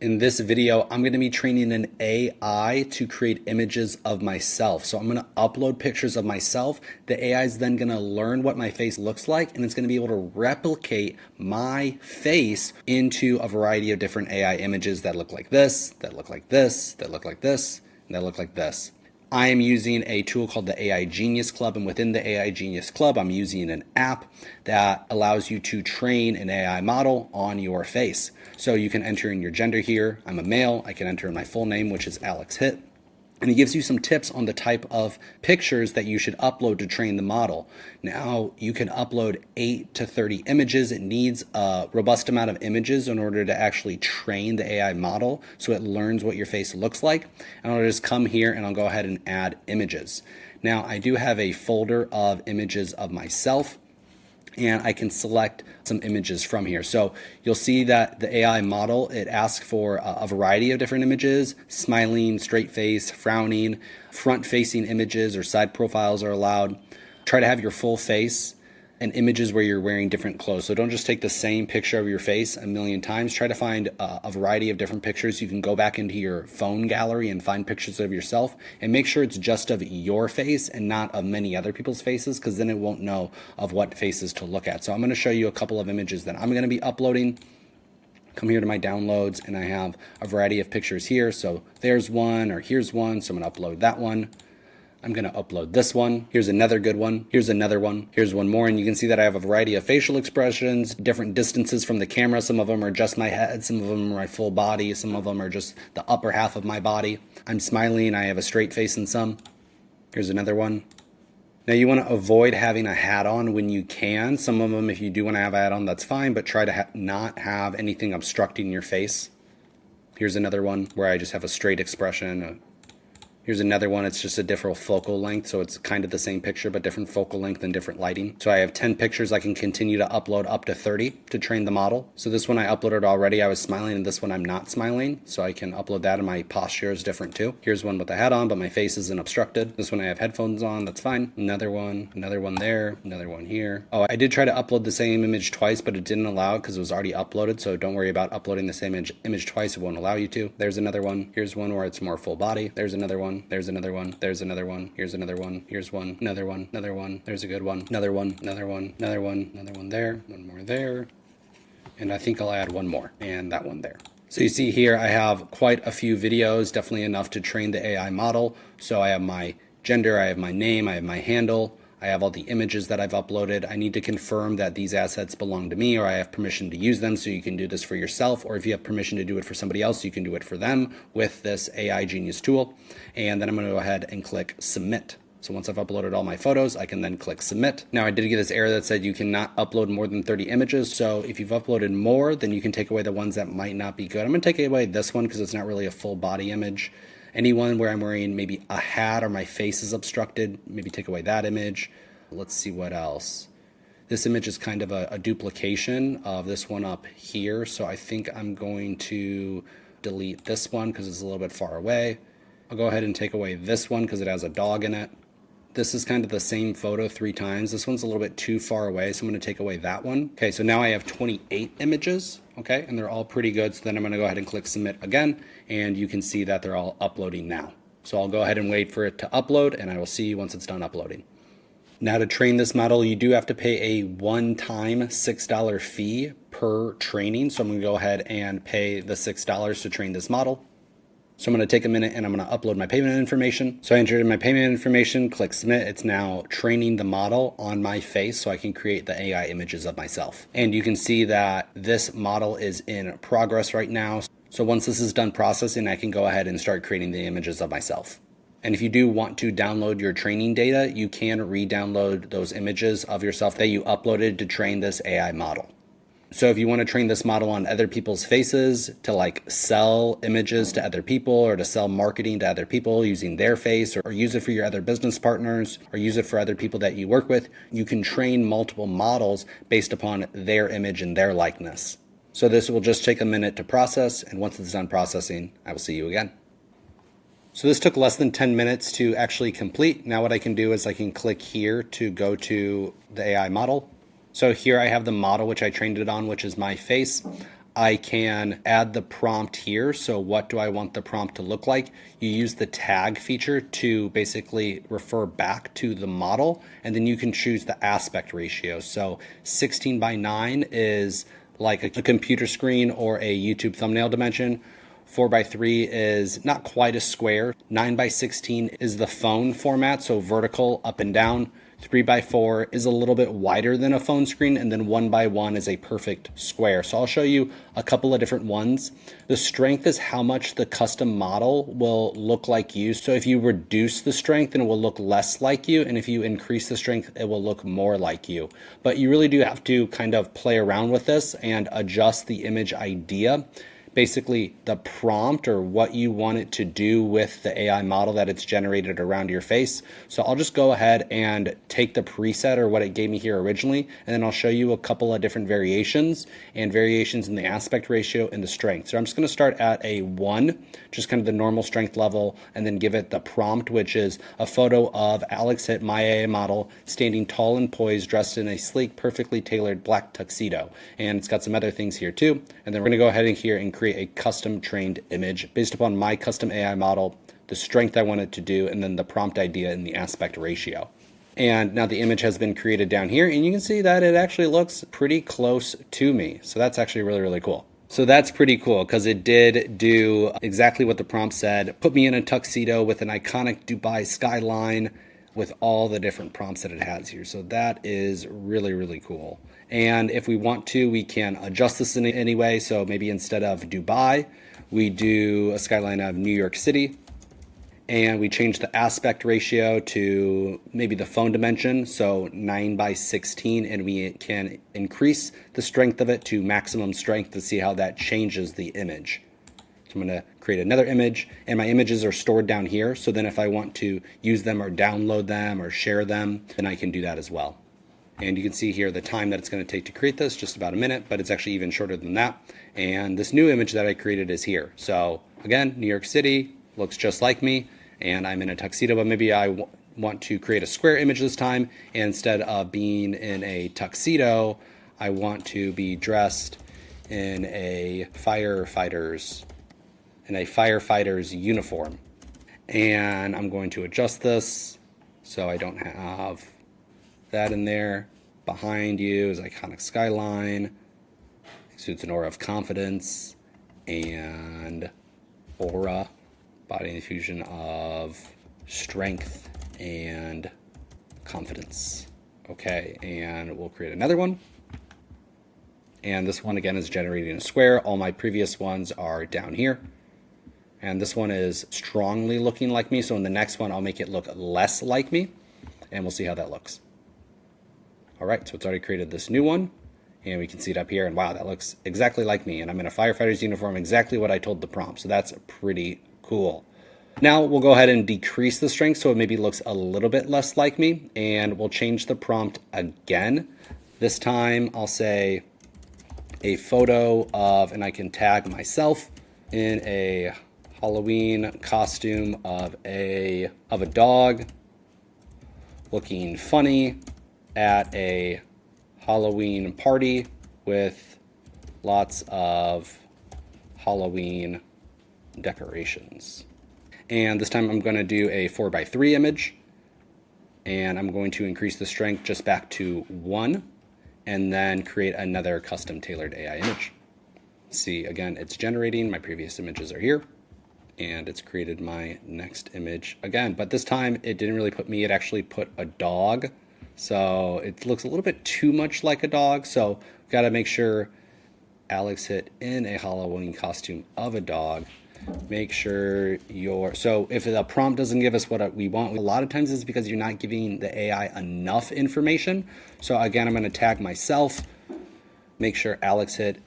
In this video, I'm going to be training an AI to create images of myself. So I'm going to upload pictures of myself. The AI is then going to learn what my face looks like, and it's going to be able to replicate my face into a variety of different AI images that look like this, that look like this, that look like this, and that look like this. I am using a tool called the AI Genius Club, and within the AI Genius Club, I'm using an app that allows you to train an AI model on your face. So you can enter in your gender here. I'm a male. I can enter in my full name, which is Alex Hitt. And it gives you some tips on the type of pictures that you should upload to train the model. Now, you can upload 8 to 30 images. It needs a robust amount of images in order to actually train the AI model so it learns what your face looks like. And I'll just come here and I'll go ahead and add images. Now, I do have a folder of images of myself, and I can select some images from here. So you'll see that the AI model, it asks for a variety of different images: smiling, straight face, frowning, front-facing images or side profiles are allowed. Try to have your full face and images where you're wearing different clothes. So don't just take the same picture of your face a million times. Try to find a variety of different pictures. You can go back into your phone gallery and find pictures of yourself, and make sure it's just of your face and not of many other people's faces, because then it won't know of what faces to look at. So I'm going to show you a couple of images that I'm going to be uploading. Come here to my downloads, and I have a variety of pictures here. So there's one, or here's one. So I'm going to upload that one. I'm going to upload this one. Here's another good one. Here's another one. Here's one more. And you can see that I have a variety of facial expressions, different distances from the camera. Some of them are just my head. Some of them are my full body. Some of them are just the upper half of my body. I'm smiling. I have a straight face in some. Here's another one. Now, you want to avoid having a hat on when you can. Some of them, if you do want to have a hat on, that's fine, but try to not have anything obstructing your face. Here's another one where I just have a straight expression. Here's another one. It's just a different focal length, so it's kind of the same picture, but different focal length and different lighting. So I have 10 pictures. I can continue to upload up to 30 to train the model. So this one I uploaded already. I was smiling, and this one I'm not smiling. So I can upload that, and my posture is different too. Here's one with a hat on, but my face isn't obstructed. This one I have headphones on. That's fine. Another one there, another one here. Oh, I did try to upload the same image twice, but it didn't allow it because it was already uploaded. So don't worry about uploading the same image twice. It won't allow you to. There's another one. Here's one where it's more full body. There's another one. There's another one. There's another one. Here's another one. Here's one. Another one. Another one. There's a good one. Another one. Another one. Another one. Another one there. One more there. And I think I'll add one more. And that one there. So you see here I have quite a few videos, definitely enough to train the AI model. So I have my gender, I have my name, I have my handle, I have all the images that I've uploaded. I need to confirm that these assets belong to me, or I have permission to use them. So you can do this for yourself, or if you have permission to do it for somebody else, you can do it for them with this AI Genius tool. And then I'm going to go ahead and click submit. So once I've uploaded all my photos, I can then click submit. Now, I did get this error that said you cannot upload more than 30 images. So if you've uploaded more, then you can take away the ones that might not be good. I'm going to take away this one because it's not really a full body image. Anyone where I'm wearing maybe a hat or my face is obstructed, maybe take away that image. Let's see what else. This image is kind of a duplication of this one up here. So I think I'm going to delete this one because it's a little bit far away. I'll go ahead and take away this one because it has a dog in it. This is kind of the same photo 3 times. This one's a little bit too far away, so I'm going to take away that one. Okay, so now I have 28 images, okay, and they're all pretty good. So then I'm going to go ahead and click submit again, and you can see that they're all uploading now. So I'll go ahead and wait for it to upload, and I will see you once it's done uploading. Now, to train this model, you do have to pay a one-time $6 fee per training. So I'm going to go ahead and pay the $6 to train this model. So I'm going to take a minute and I'm going to upload my payment information. So I entered in my payment information, click submit. It's now training the model on my face so I can create the AI images of myself. And you can see that this model is in progress right now. So once this is done processing, I can go ahead and start creating the images of myself. And if you do want to download your training data, you can re-download those images of yourself that you uploaded to train this AI model. So if you want to train this model on other people's faces to like sell images to other people, or to sell marketing to other people using their face, or use it for your other business partners, or use it for other people that you work with, you can train multiple models based upon their image and their likeness. So this will just take a minute to process, and once it's done processing, I will see you again. So this took less than 10 minutes to actually complete. Now what I can do is I can click here to go to the AI model. So here I have the model which I trained it on, which is my face. I can add the prompt here. So what do I want the prompt to look like? You use the tag feature to basically refer back to the model, and then you can choose the aspect ratio. So 16:9 is like a computer screen or a YouTube thumbnail dimension. 4:3 is not quite a square. 9:16 is the phone format, so vertical, up and down. 3:4 is a little bit wider than a phone screen, and then 1:1 is a perfect square. So I'll show you a couple of different ones. The strength is how much the custom model will look like you. So if you reduce the strength, then it will look less like you, and if you increase the strength, it will look more like you. But you really do have to kind of play around with this and adjust the image idea. Basically the prompt or what you want it to do with the AI model that it's generated around your face. So I'll just go ahead and take the preset or what it gave me here originally, and then I'll show you a couple of different variations and variations in the aspect ratio and the strength. So I'm just going to start at a 1, just kind of the normal strength level, and then give it the prompt, which is a photo of Alex Hitt, my AI model, standing tall and poised, dressed in a sleek, perfectly tailored black tuxedo. And it's got some other things here too. And then we're going to go ahead and here and create a custom trained image based upon my custom AI model, the strength I want it to do, and then the prompt idea and the aspect ratio. And now the image has been created down here, and you can see that it actually looks pretty close to me. So that's actually really, really cool. So that's pretty cool because it did do exactly what the prompt said. Put me in a tuxedo with an iconic Dubai skyline with all the different prompts that it has here. So that is really, really cool. And if we want to, we can adjust this in any way. So maybe instead of Dubai, we do a skyline of New York City. And we change the aspect ratio to maybe the phone dimension, so 9:16, and we can increase the strength of it to maximum strength to see how that changes the image. So I'm going to create another image, and my images are stored down here, so then if I want to use them or download them or share them, then I can do that as well. And you can see here the time that it's going to take to create this, just about a minute, but it's actually even shorter than that. And this new image that I created is here. So again, New York City looks just like me, and I'm in a tuxedo, but maybe I want to create a square image this time, and instead of being in a tuxedo, I want to be dressed in a firefighter's uniform. And I'm going to adjust this so I don't have that in there. Behind you is iconic skyline, exudes an aura of confidence and aura, body infusion of strength and confidence. Okay, and we'll create another one. And this one again is generating a square. All my previous ones are down here. And this one is strongly looking like me. So in the next one, I'll make it look less like me, and we'll see how that looks. All right, so it's already created this new one, and we can see it up here, and wow, that looks exactly like me, and I'm in a firefighter's uniform, exactly what I told the prompt, so that's pretty cool. Now we'll go ahead and decrease the strength so it maybe looks a little bit less like me, and we'll change the prompt again. This time I'll say a photo of, and I can tag myself in a Halloween costume of a dog looking funny at a Halloween party with lots of Halloween decorations. And this time I'm going to do a 4:3 image, and I'm going to increase the strength just back to 1, and then create another custom tailored AI image. See, again, it's generating. My previous images are here, and it's created my next image again. But this time it didn't really put me, it actually put a dog. So it looks a little bit too much like a dog. So we've got to make sure Alex Hitt in a Halloween costume of a dog. Make sure so if the prompt doesn't give us what we want, a lot of times it's because you're not giving the AI enough information. So again, I'm going to tag myself, make sure Alex Hitt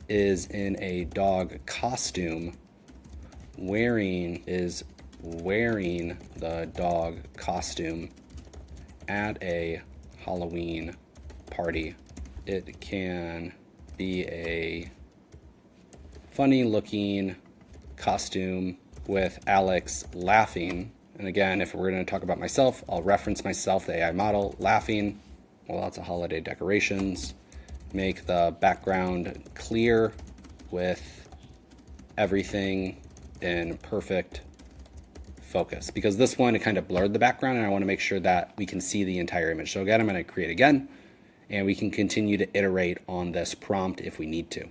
is in a dog costume, wearing the dog costume at a Halloween party. It can be a funny looking costume with Alex laughing. And again, if we're going to talk about myself, I'll reference myself, the AI model, laughing. Well, lots of holiday decorations. Make the background clear with everything in perfect focus, because this one, it kind of blurred the background and I want to make sure that we can see the entire image. So again, I'm going to create again, and we can continue to iterate on this prompt if we need to.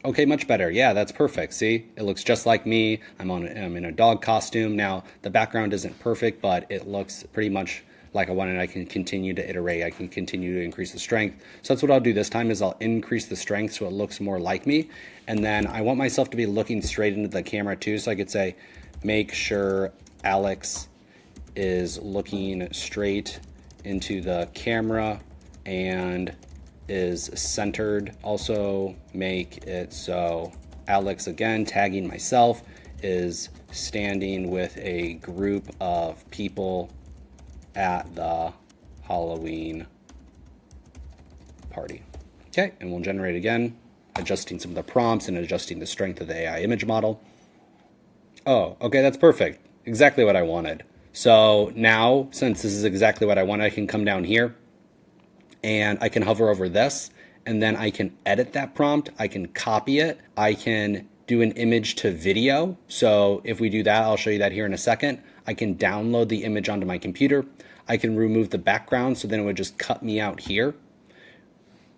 Okay, much better. Yeah, that's perfect. See, it looks just like me. I'm in a dog costume. Now, the background isn't perfect, but it looks pretty much like I wanted. I can continue to iterate. I can continue to increase the strength. So that's what I'll do this time is I'll increase the strength so it looks more like me. And then I want myself to be looking straight into the camera too. So I could say, make sure Alex is looking straight into the camera and is centered. Also make it so Alex, again tagging myself, is standing with a group of people at the Halloween party. Okay, and we'll generate again, adjusting some of the prompts and adjusting the strength of the AI image model. Oh, okay, that's perfect. Exactly what I wanted. So now, since this is exactly what I wanted, I can come down here and I can hover over this, and then I can edit that prompt. I can copy it. I can do an image to video. So if we do that, I'll show you that here in a second. I can download the image onto my computer. I can remove the background, so then it would just cut me out here.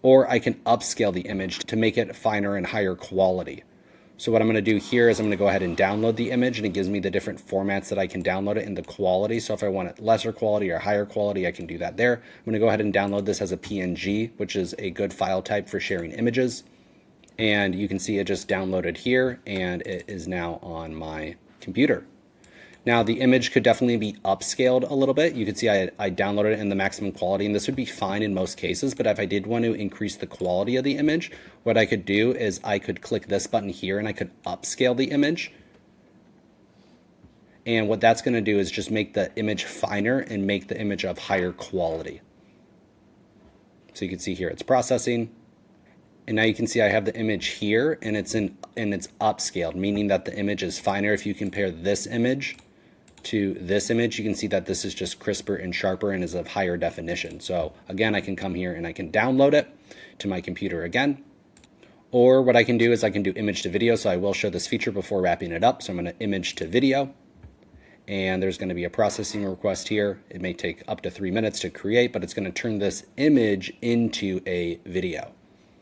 Or I can upscale the image to make it finer and higher quality. So what I'm going to do here is I'm going to go ahead and download the image, and it gives me the different formats that I can download it in the quality. So if I want it lesser quality or higher quality, I can do that there. I'm going to go ahead and download this as a PNG, which is a good file type for sharing images. And you can see it just downloaded here, and it is now on my computer. Now the image could definitely be upscaled a little bit. You can see I downloaded it in the maximum quality, and this would be fine in most cases, but if I did want to increase the quality of the image, what I could do is I could click this button here and I could upscale the image. And what that's going to do is just make the image finer and make the image of higher quality. So you can see here it's processing. And now you can see I have the image here, and it's upscaled, meaning that the image is finer. If you compare this image to this image, you can see that this is just crisper and sharper and is of higher definition. So again, I can come here and I can download it to my computer again. Or what I can do is I can do image to video. So I will show this feature before wrapping it up. So I'm going to image to video, and there's going to be a processing request here. It may take up to 3 minutes to create, but it's going to turn this image into a video.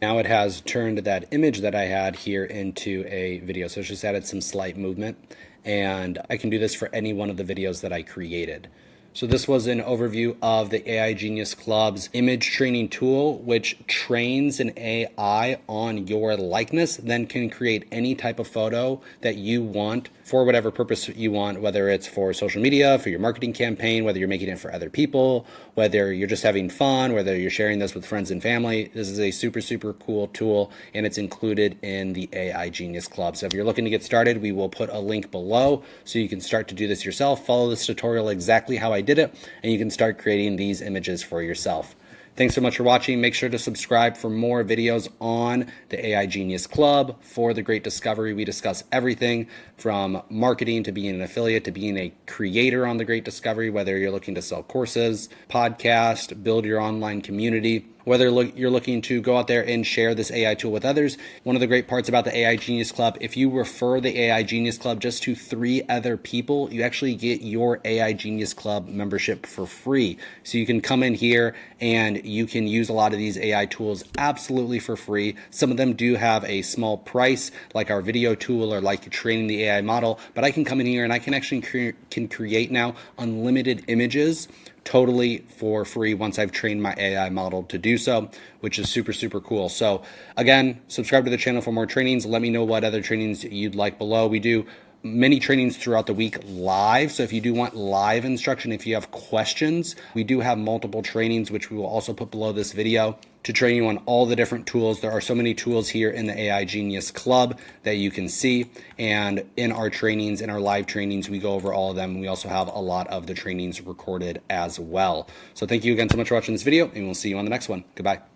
Now it has turned that image that I had here into a video. So it's just added some slight movement, and I can do this for any one of the videos that I created. So this was an overview of the AI Genius Club's image training tool, which trains an AI on your likeness, then can create any type of photo that you want for whatever purpose you want, whether it's for social media, for your marketing campaign, whether you're making it for other people, whether you're just having fun, whether you're sharing this with friends and family. This is a super, super cool tool, and it's included in the AI Genius Club. So if you're looking to get started, we will put a link below so you can start to do this yourself. Follow this tutorial exactly how I did it, and you can start creating these images for yourself. Thanks so much for watching. Make sure to subscribe for more videos on the AI Genius Club. For the Great Discovery, we discuss everything from marketing to being an affiliate to being a creator on the Great Discovery, whether you're looking to sell courses, podcast, build your online community, whether you're looking to go out there and share this AI tool with others. One of the great parts about the AI Genius Club, if you refer the AI Genius Club just to 3 other people, you actually get your AI Genius Club membership for free. So you can come in here and you can use a lot of these AI tools absolutely for free. Some of them do have a small price, like our video tool or like training the AI model, but I can come in here and I can actually create now unlimited images totally for free once I've trained my AI model to do so, which is super, super cool. So again, subscribe to the channel for more trainings. Let me know what other trainings you'd like below. We do many trainings throughout the week live. So if you do want live instruction, if you have questions, we do have multiple trainings, which we will also put below this video to train you on all the different tools. There are so many tools here in the AI Genius Club that you can see. And in our trainings, in our live trainings, we go over all of them. We also have a lot of the trainings recorded as well. So thank you again so much for watching this video, and we'll see you on the next one. Goodbye.